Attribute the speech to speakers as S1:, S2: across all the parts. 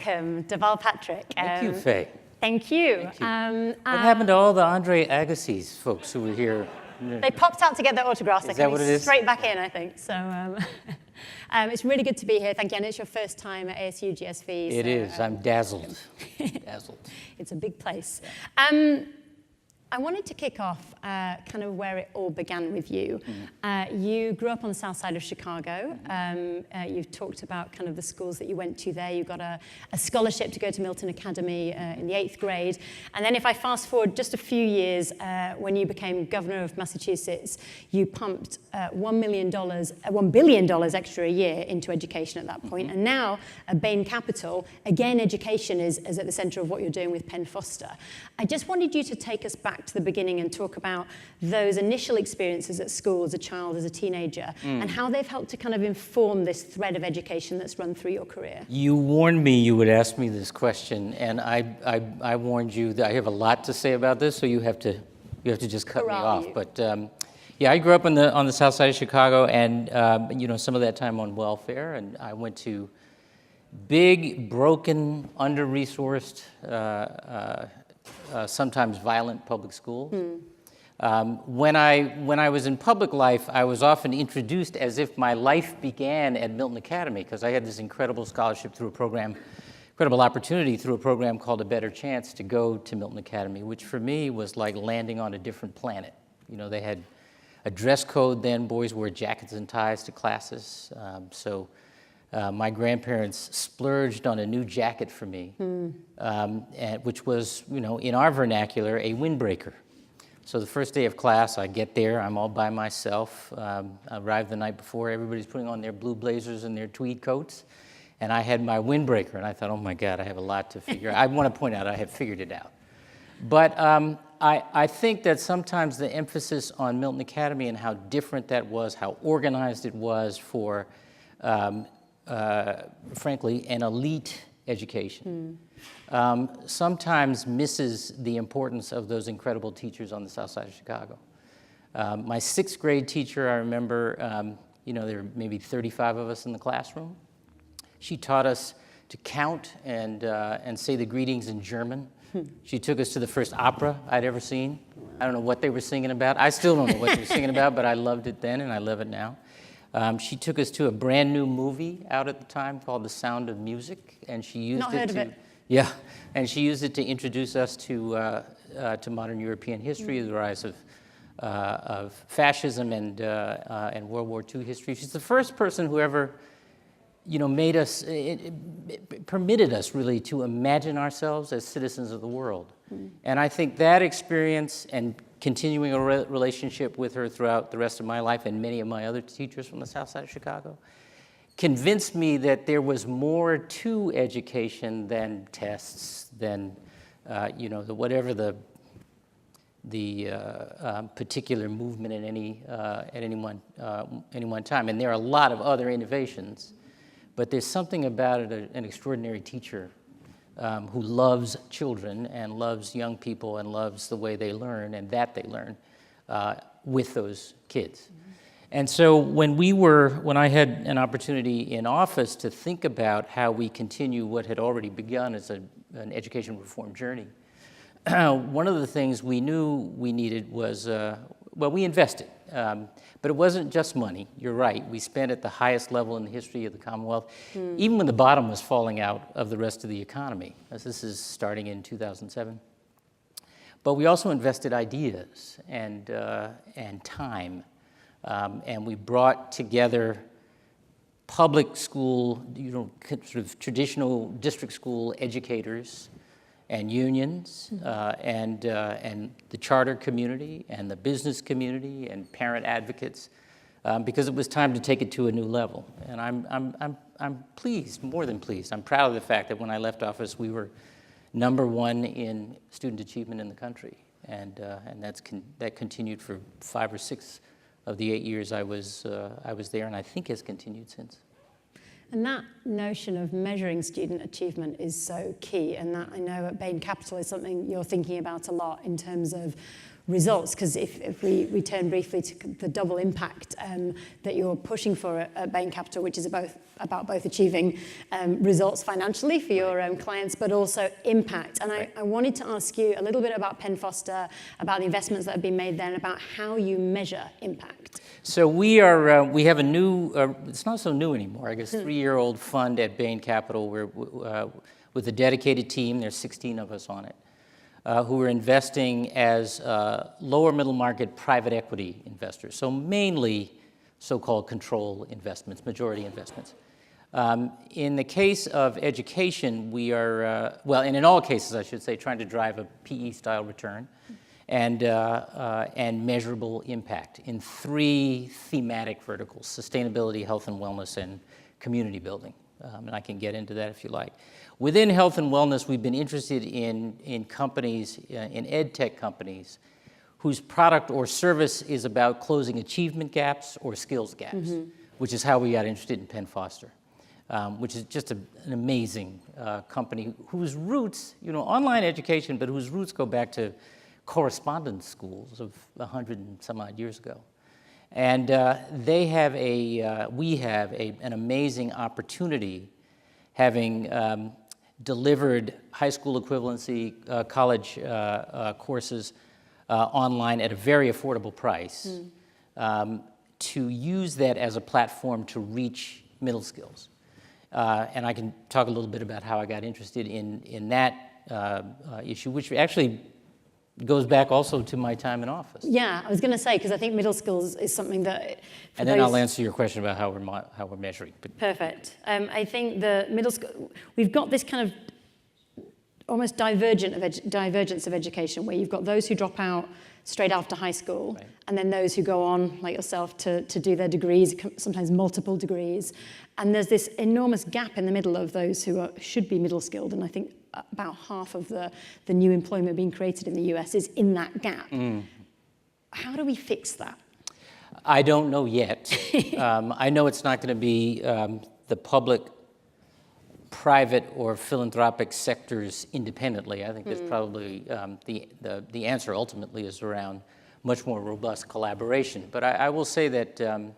S1: welcome, Deval Patrick.
S2: Thank you, Faye.
S1: Thank you.
S2: Thank you. What happened to all the Andre Agassiz folks who were here?
S1: They popped out to get their autographs.
S2: Is that what it is?
S1: Straight back in, I think. So it's really good to be here. Thank you. And it's your first time at ASU GSV.
S2: It is. I'm dazzled. Dazzled.
S1: It's a big place. I wanted to kick off kind of where it all began with you. You grew up on the south side of Chicago. You've talked about kind of the schools that you went to there. You got a scholarship to go to Milton Academy in the 8th grade. And then if I fast forward just a few years, when you became governor of Massachusetts, you pumped $1 billion extra a year into education at that point. And now at Bain Capital, again, education is at the center of what you're doing with Penn Foster. I just wanted you to take us back to the beginning and talk about those initial experiences at school as a child, as a teenager, and how they've helped to kind of inform this thread of education that's run through your career.
S2: You warned me you would ask me this question, and I warned you that I have a lot to say about this, so you have to just cut me off. But yeah, I grew up on the south side of Chicago, and you know, some of that time on welfare, and I went to big, broken, under-resourced, sometimes violent public schools. When I was in public life, I was often introduced as if my life began at Milton Academy, because I had this incredible scholarship through a program, incredible opportunity through a program called A Better Chance to go to Milton Academy, which for me was like landing on a different planet. You know, they had a dress code then. Boys wore jackets and ties to classes. My grandparents splurged on a new jacket for me, which was, you know, in our vernacular, a windbreaker. So the first day of class, I get there, I'm all by myself. I arrived the night before, everybody's putting on their blue blazers and their tweed coats, and I had my windbreaker, and I thought, oh my God, I have a lot to figure out. I want to point out I have figured it out. But I think that sometimes the emphasis on Milton Academy and how different that was, how organized it was for frankly, an elite education, sometimes misses the importance of those incredible teachers on the south side of Chicago. My 6th grade teacher, I remember, you know, there were maybe 35 of us in the classroom. She taught us to count and say the greetings in German. She took us to the first opera I'd ever seen. I don't know what they were singing about. I still don't know what they were singing about, but I loved it then and I love it now. She took us to a brand new movie out at the time called The Sound of Music, and she used Yeah, and she used it to introduce us to modern European history, the rise of fascism and World War II history. She's the first person who ever, you know, made us, permitted us really to imagine ourselves as citizens of the world. And I think that experience and continuing a relationship with her throughout the rest of my life and many of my other teachers from the south side of Chicago convinced me that there was more to education than tests, than you know, whatever the particular movement in at any one time. And there are a lot of other innovations, but there's something about it, an extraordinary teacher who loves children and loves young people and loves the way they learn and that they learn with those kids. And so when I had an opportunity in office to think about how we continue what had already begun as an education reform journey, one of the things we knew we needed was, well, we invested. But it wasn't just money. You're right. We spent at the highest level in the history of the Commonwealth, even when the bottom was falling out of the rest of the economy, as this is starting in 2007. But we also invested ideas and time. And we brought together public school, you know, sort of traditional district school educators and unions, and the charter community, and the business community, and parent advocates, because it was time to take it to a new level. And I'm pleased, more than pleased. I'm proud of the fact that when I left office, we were #1 in student achievement in the country, and that continued for 5 or 6 of the 8 years I was there, and I think has continued since.
S1: And that notion of measuring student achievement is so key, and that I know at Bain Capital is something you're thinking about a lot in terms of results? Because if we turn briefly to the double impact that you're pushing for at Bain Capital, which is about both achieving results financially for your clients, but also impact. And I wanted to ask you a little bit about Penn Foster, about the investments that have been made there, and about how you measure impact.
S2: So we have a new, it's not so new anymore, I guess, 3-year-old fund at Bain Capital. We're with a dedicated team. There's 16 of us on it, who are investing as lower middle market private equity investors. So mainly so-called control investments, majority investments. In the case of education, we are, and in all cases, I should say, trying to drive a PE-style return and measurable impact in 3 thematic verticals: sustainability, health and wellness, and community building. And I can get into that if you like. Within health and wellness, we've been interested in companies, in ed tech companies, whose product or service is about closing achievement gaps or skills gaps, which is how we got interested in Penn Foster, which is just an amazing company whose roots, online education, but whose roots go back to correspondence schools of 100 and some odd years ago. And we have an amazing opportunity, having delivered high school equivalency college courses online at a very affordable price, to use that as a platform to reach middle skills. And I can talk a little bit about how I got interested in that issue, which actually goes back also to my time in office.
S1: Yeah, I was going to say, because I think middle skills is something that...
S2: And then I'll answer your question about how we're measuring.
S1: Perfect. I think the middle school, we've got this kind of almost divergence of education, where you've got those who drop out straight after high school, and then those who go on, like yourself, to do their degrees, sometimes multiple degrees. And there's this enormous gap in the middle of those who should be middle skilled, and I think about half of the new employment being created in the US is in that gap. How do we fix that?
S2: I don't know yet. I know it's not going to be the public, private, or philanthropic sectors independently. I think that's probably the answer ultimately is around much more robust collaboration. But I will say that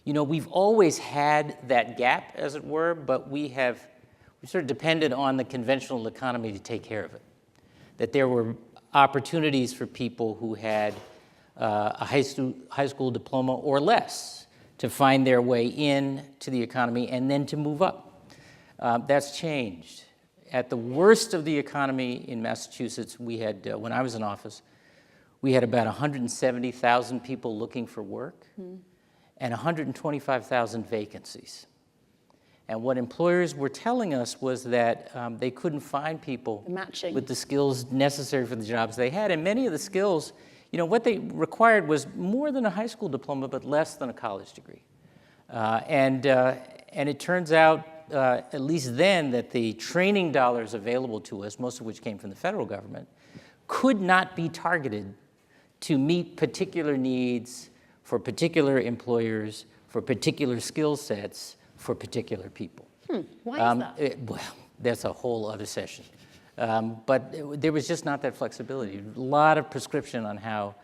S2: we've always had that gap, as it were, but we sort of depended on the conventional economy to take care of it. That there were opportunities for people who had a high school diploma or less to find their way in to the economy and then to move up. That's changed. At the worst of the economy in Massachusetts, we had, when I was in office, we had about 170,000 people looking for work and 125,000 vacancies. And what employers were telling us was that they couldn't find people with the skills necessary for the jobs they had. And many of the skills, what they required was more than a high school diploma, but less than a college degree. And it turns out, at least then, that the training dollars available to us, most of which came from the federal government, could not be targeted to meet particular needs for particular employers, for particular skill sets, for particular people.
S1: Why is that?
S2: Well, that's a whole other session. But there was just not that flexibility. A lot of prescription on how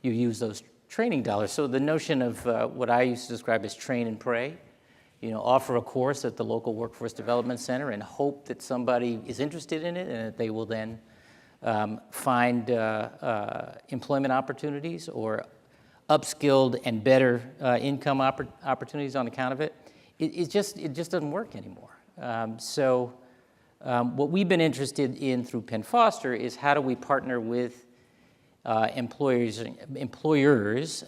S2: you use those training dollars. So the notion of what I used to describe as train and pray, offer a course at the local workforce development center and hope that somebody is interested in it and that they will then find employment opportunities or upskilled and better income opportunities on account of it. It just doesn't work anymore. So what we've been interested in through Penn Foster is how do we partner with employers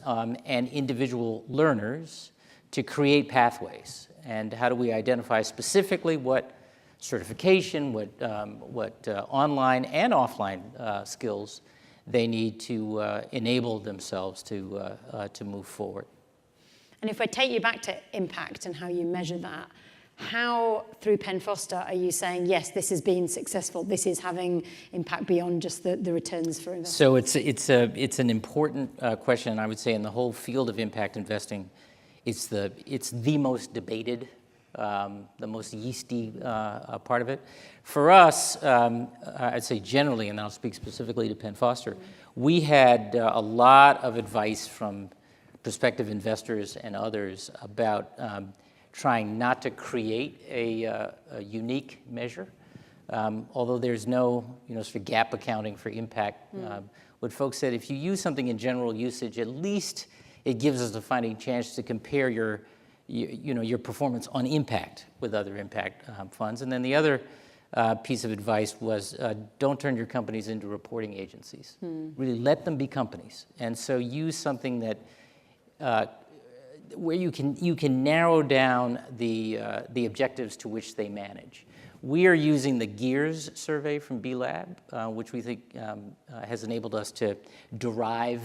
S2: and individual learners to create pathways, and how do we identify specifically what certification, what online and offline skills they need to enable themselves to move forward.
S1: And if I take you back to impact and how you measure that, how, through Penn Foster, are you saying, yes, this has been successful, this is having impact beyond just the returns for investors?
S2: So it's an important question, and I would say in the whole field of impact investing, it's the most debated, the most yeasty part of it. For us, I'd say generally, and I'll speak specifically to Penn Foster, we had a lot of advice from prospective investors and others about trying not to create a unique measure. Although there's no sort of gap accounting for impact, what folks said, if you use something in general usage, at least it gives us a fighting chance to compare your performance on impact with other impact funds. And then the other piece of advice was don't turn your companies into reporting agencies. Really let them be companies. And so use something that where you can narrow down the objectives to which they manage. We are using the GEARS survey from B-Lab, which we think has enabled us to derive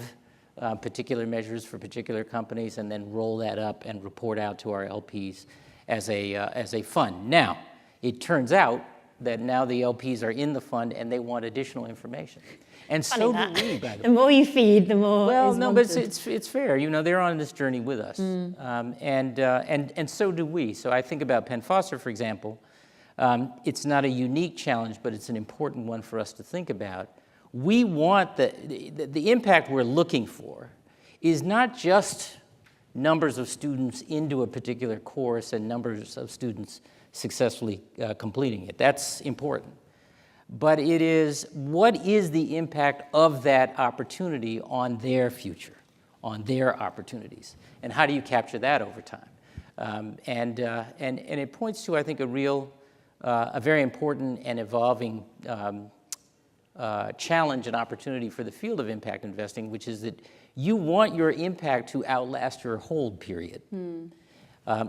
S2: particular measures for particular companies and then roll that up and report out to our LPs as a fund. Now, it turns out that now the LPs are in the fund and they want additional information. And so do we, by the way.
S1: The more you feed, the more is
S2: no,
S1: wanted.
S2: but it's fair. They're on this journey with us. And so do we. So I think about Penn Foster, for example. It's not a unique challenge, but it's an important one for us to think about. We want the impact we're looking for is not just numbers of students into a particular course and numbers of students successfully completing it. That's important. But it is, what is the impact of that opportunity on their future, on their opportunities? And how do you capture that over time? And it points to, I think, a very important and evolving challenge and opportunity for the field of impact investing, which is that you want your impact to outlast your hold period.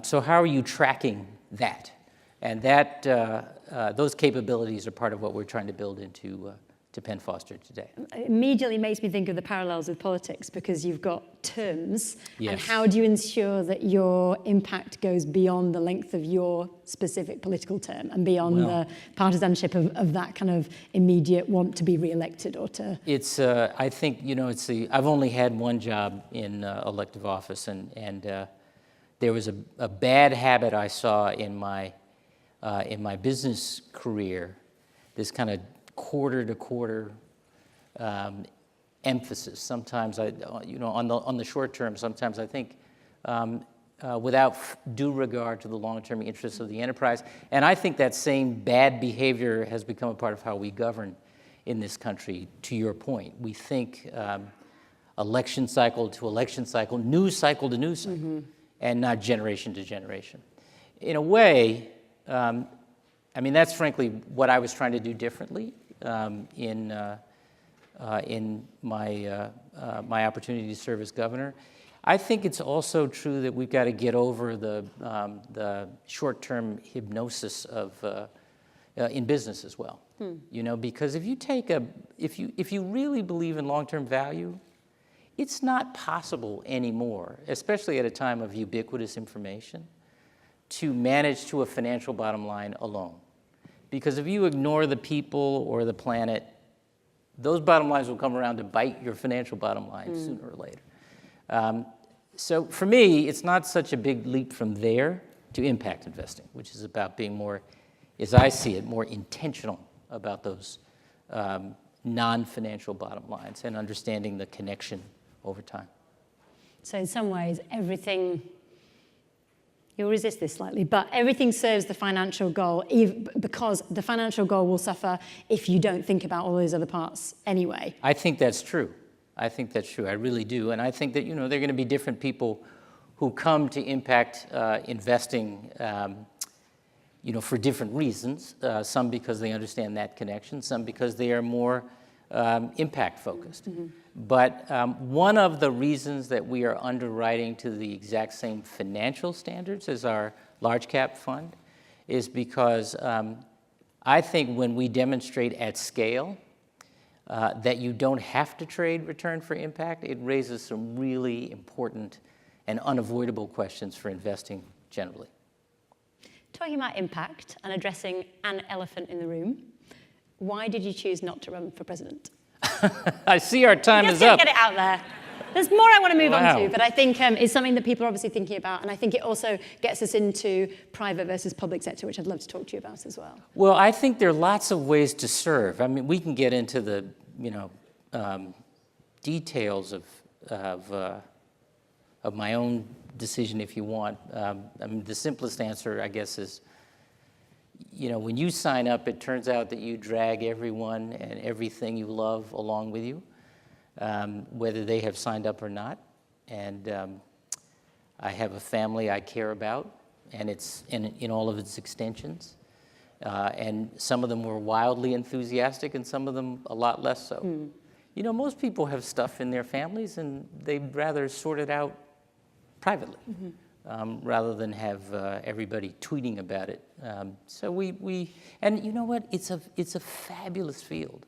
S2: So how are you tracking that? And those capabilities are part of what we're trying to build into to Penn Foster today.
S1: It immediately makes me think of the parallels with politics, because you've got terms,
S2: yes.
S1: And how do you ensure that your impact goes beyond the length of your specific political term and beyond the partisanship of that kind of immediate want to be re-elected or to...
S2: It's, I think, I've only had one job in elective office, and there was a bad habit I saw in my business career, this kind of quarter-to-quarter emphasis. Sometimes on the short term, sometimes I think without due regard to the long-term interests of the enterprise. And I think that same bad behavior has become a part of how we govern in this country, to your point. We think election cycle to election cycle, news cycle to news cycle, and not generation to generation. In a way, that's frankly what I was trying to do differently in my opportunity to serve as governor. I think it's also true that we've got to get over the short-term hypnosis of in business as well. Because if you really believe in long-term value, it's not possible anymore, especially at a time of ubiquitous information, to manage to a financial bottom line alone. Because if you ignore the people or the planet, those bottom lines will come around to bite your financial bottom line sooner or later. So for me, it's not such a big leap from there to impact investing, which is about being more, as I see it, more intentional about those non-financial bottom lines and understanding the connection over time.
S1: So in some ways, everything... You'll resist this slightly, but everything serves the financial goal, because the financial goal will suffer if you don't think about all those other parts anyway.
S2: I think that's true. I really do. And I think that, there are going to be different people who come to impact investing, for different reasons. Some because they understand that connection, some because they are more impact focused. But one of the reasons that we are underwriting to the exact same financial standards as our large cap fund is because I think when we demonstrate at scale that you don't have to trade return for impact, it raises some really important and unavoidable questions for investing generally.
S1: Talking about impact and addressing an elephant in the room, why did you choose not to run for president?
S2: I see our time is up.
S1: Just get it out there. There's more I want to move on to, but I think it's something that people are obviously thinking about, and I think it also gets us into private versus public sector, which I'd love to talk to you about as well.
S2: Well, I think there are lots of ways to serve. We can get into the, details of my own decision, if you want. I mean, the simplest answer, I guess, is, you know, when you sign up, it turns out that you drag everyone and everything you love along with you, whether they have signed up or not. And I have a family I care about, and it's in all of its extensions. And some of them were wildly enthusiastic, and some of them a lot less so. Mm. You know, most people have stuff in their families, and they'd rather sort it out privately, rather than have everybody tweeting about it. So and you know what? It's a fabulous field.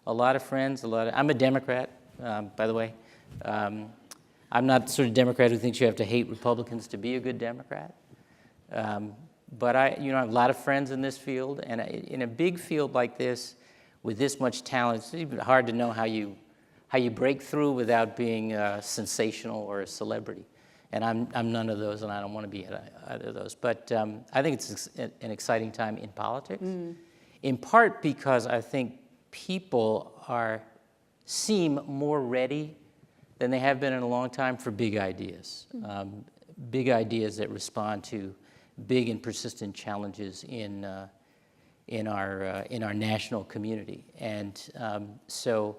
S2: A lot of friends, I'm a Democrat, by the way. I'm not the sort of Democrat who thinks you have to hate Republicans to be a good Democrat. But I have a lot of friends in this field, and in a big field like this, with this much talent, it's even hard to know how you break through without being sensational or a celebrity. And I'm none of those, and I don't want to be either of those. But I think it's an exciting time in politics, in part because I think people seem more ready than they have been in a long time for big ideas, big ideas that respond to big and persistent challenges in our national community. And so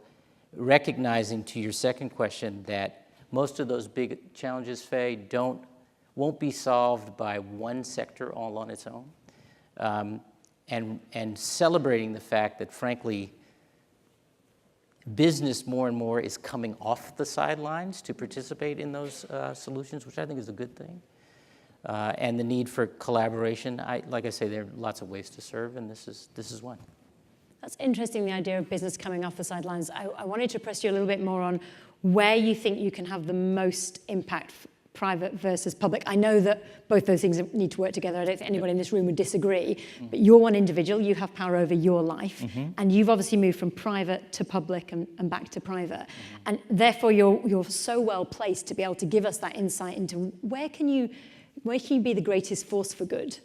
S2: recognizing, to your second question, that most of those big challenges, Faye, won't be solved by one sector all on its own, and celebrating the fact that, frankly, business more and more is coming off the sidelines to participate in those solutions, which I think is a good thing. And the need for collaboration. Like I say, there are lots of ways to serve, and this is one.
S1: That's interesting, the idea of business coming off the sidelines. I wanted to press you a little bit more on where you think you can have the most impact, private versus public. I know that both those things need to work together. I don't think anybody in this room would disagree, but you're one individual, you have power over your life, and you've obviously moved from private to public and back to private. And therefore, you're so well placed to be able to give us that insight into where can you be the greatest force for good?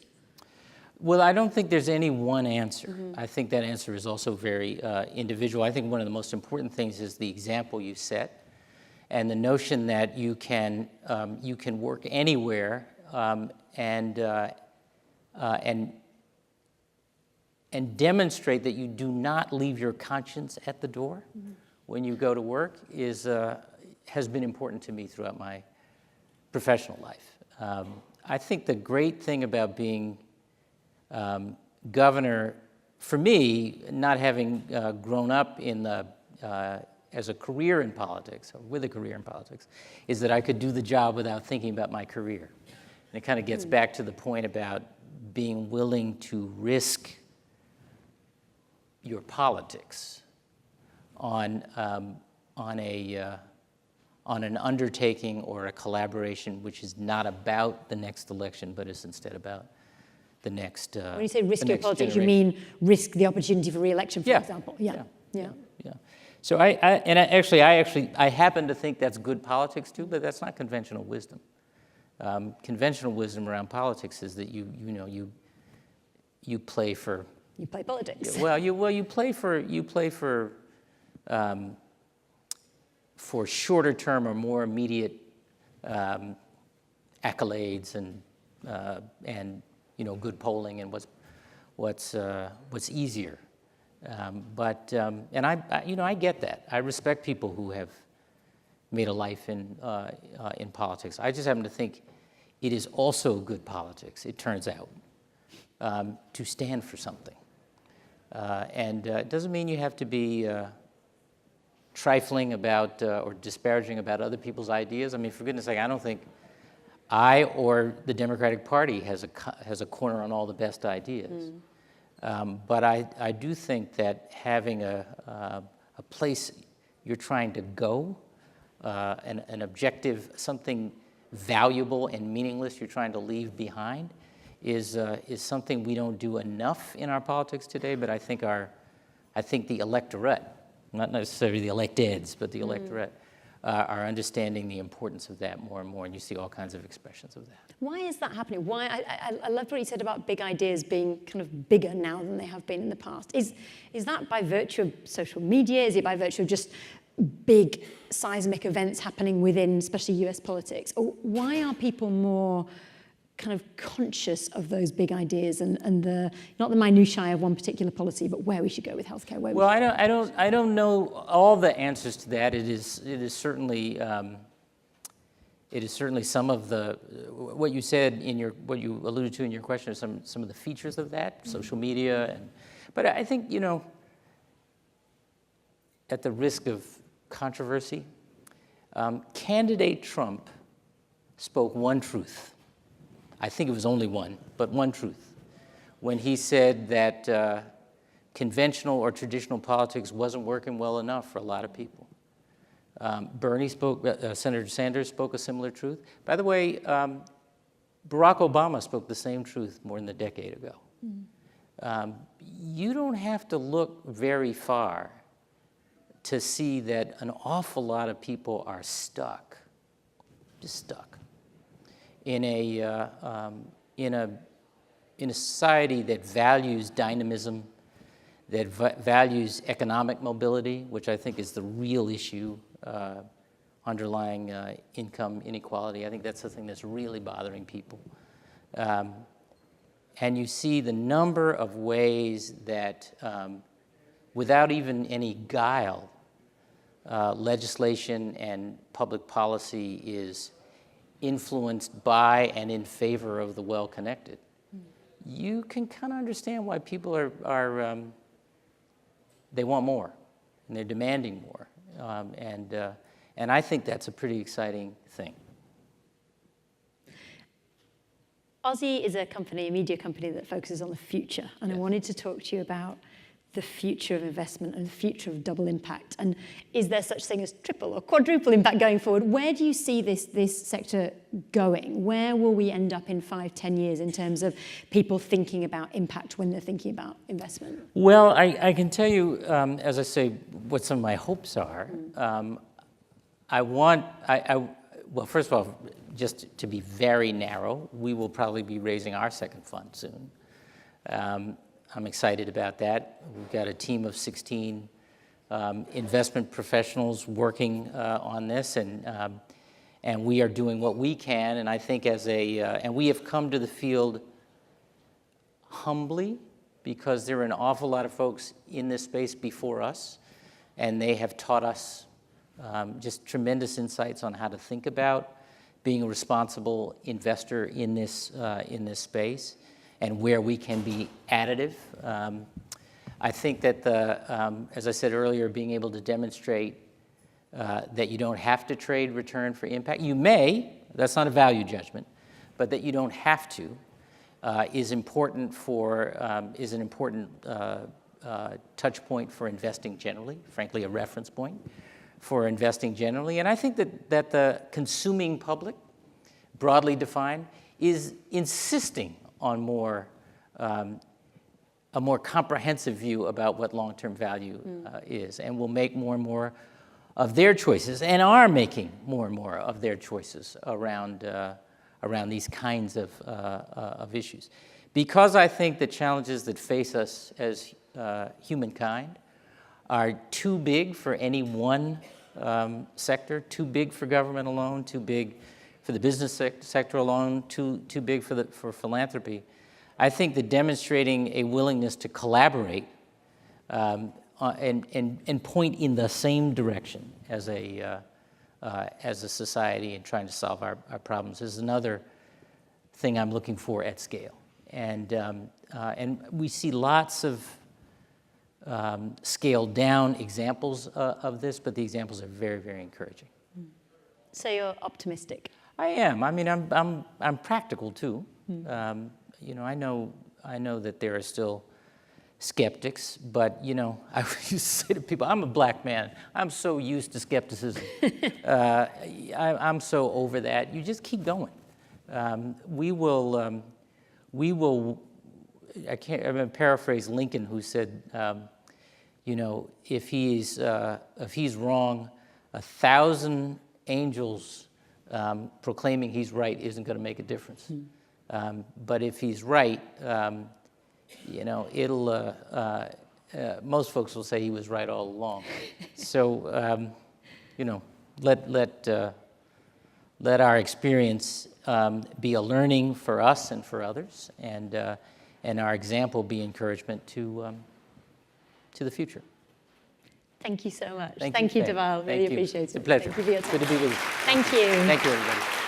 S2: Well, I don't think there's any one answer. I think that answer is also very individual. I think one of the most important things is the example you set, and the notion that you can work anywhere and demonstrate that you do not leave your conscience at the door when you go to work has been important to me throughout my professional life. I think the great thing about being governor, for me, not having grown up in as a career in politics, or with a career in politics, is that I could do the job without thinking about my career. And it kind of gets back to the point about being willing to risk your politics on an undertaking or a collaboration which is not about the next election, but is instead about the next
S1: when you say risk your politics,
S2: generation.
S1: You mean risk the opportunity for re-election, for example? Yeah.
S2: So I happen to think that's good politics too, but that's not conventional wisdom. Conventional wisdom around politics is that you play for.
S1: You play politics.
S2: You play for shorter term or more immediate accolades and good polling and what's easier. And I get that. I respect people who have made a life in politics. I just happen to think it is also good politics, it turns out, to stand for something. And it doesn't mean you have to be trifling about or disparaging about other people's ideas. I mean, for goodness sake, I don't think I or the Democratic Party has a corner on all the best ideas. But I do think that having a place you're trying to go, an objective, something valuable and meaningless you're trying to leave behind, is something we don't do enough in our politics today. But I think the electorate, not necessarily the electeds, but the electorate, are understanding the importance of that more and more, and you see all kinds of expressions of that.
S1: Why is that happening? Why? I loved what you said about big ideas being kind of bigger now than they have been in the past. Is that by virtue of social media? Is it by virtue of just big seismic events happening within, especially US politics? Or why are people more kind of conscious of those big ideas and the, not the minutiae of one particular policy, but where we should go with healthcare?
S2: Well, I don't know all the answers to that. It is certainly some of the what you said in your, what you alluded to in your question, are some of the features of that, social media, but I think, you know, at the risk of controversy, candidate Trump spoke one truth. I think it was only one, but one truth, when he said that conventional or traditional politics wasn't working well enough for a lot of people. Bernie spoke, Senator Sanders spoke a similar truth. By the way, Barack Obama spoke the same truth more than a decade ago. You don't have to look very far to see that an awful lot of people are stuck, just stuck, in a society that values dynamism, that values economic mobility, which I think is the real issue underlying income inequality. I think that's the thing that's really bothering people. And you see the number of ways that, without even any guile, legislation and public policy is influenced by and in favor of the well-connected. You can kind of understand why people are they want more, and they're demanding more. And I think that's a pretty exciting thing.
S1: Aussie is a company, a media company that focuses on the future, and
S2: Yes.
S1: I wanted to talk to you about the future of investment and the future of double impact. And is there such thing as triple or quadruple impact going forward? Where do you see this sector going? Where will we end up in 5, 10 years in terms of people thinking about impact when they're thinking about investment?
S2: Well, I can tell you, as I say, what some of my hopes are. Well, first of all, just to be very narrow, we will probably be raising our second fund soon. I'm excited about that. We've got a team of 16 investment professionals working on this, and we are doing what we can. And I think and we have come to the field humbly, because there are an awful lot of folks in this space before us, and they have taught us just tremendous insights on how to think about being a responsible investor in this space, and where we can be additive. I think that as I said earlier, being able to demonstrate that you don't have to trade return for impact. You may, that's not a value judgment, but that you don't have to is an important touch point for investing generally, frankly, a reference point for investing generally. And I think that the consuming public, broadly defined, is insisting on a more comprehensive view about what long-term value is, and will make more and more of their choices, and are making more and more of their choices around these kinds of issues. Because I think the challenges that face us as humankind are too big for any one sector, too big for government alone, too big for the business sector alone, too big for philanthropy. I think that demonstrating a willingness to collaborate and point in the same direction as a society and trying to solve our problems is another thing I'm looking for at scale. And we see lots of scaled down examples of this, but the examples are very, very encouraging.
S1: So you're optimistic?
S2: I am. I mean, I'm practical too. You know, I know that there are still skeptics, but you know, I used to say to people, I'm a black man. I'm so used to skepticism. I'm so over that. You just keep going. We will. I'm going to paraphrase Lincoln, who said, you know, if he's wrong, 1,000 angels proclaiming he's right isn't going to make a difference. But if he's right, you know, it'll. Most folks will say he was right all along. So let our experience be a learning for us and for others, and our example be encouragement to the future.
S1: Thank you so much.
S2: Thank you,
S1: Deval. Really appreciate it.
S2: It's a pleasure.
S1: Thank you for your time.
S2: Good to be with you.
S1: Thank you.
S2: Thank you, everybody.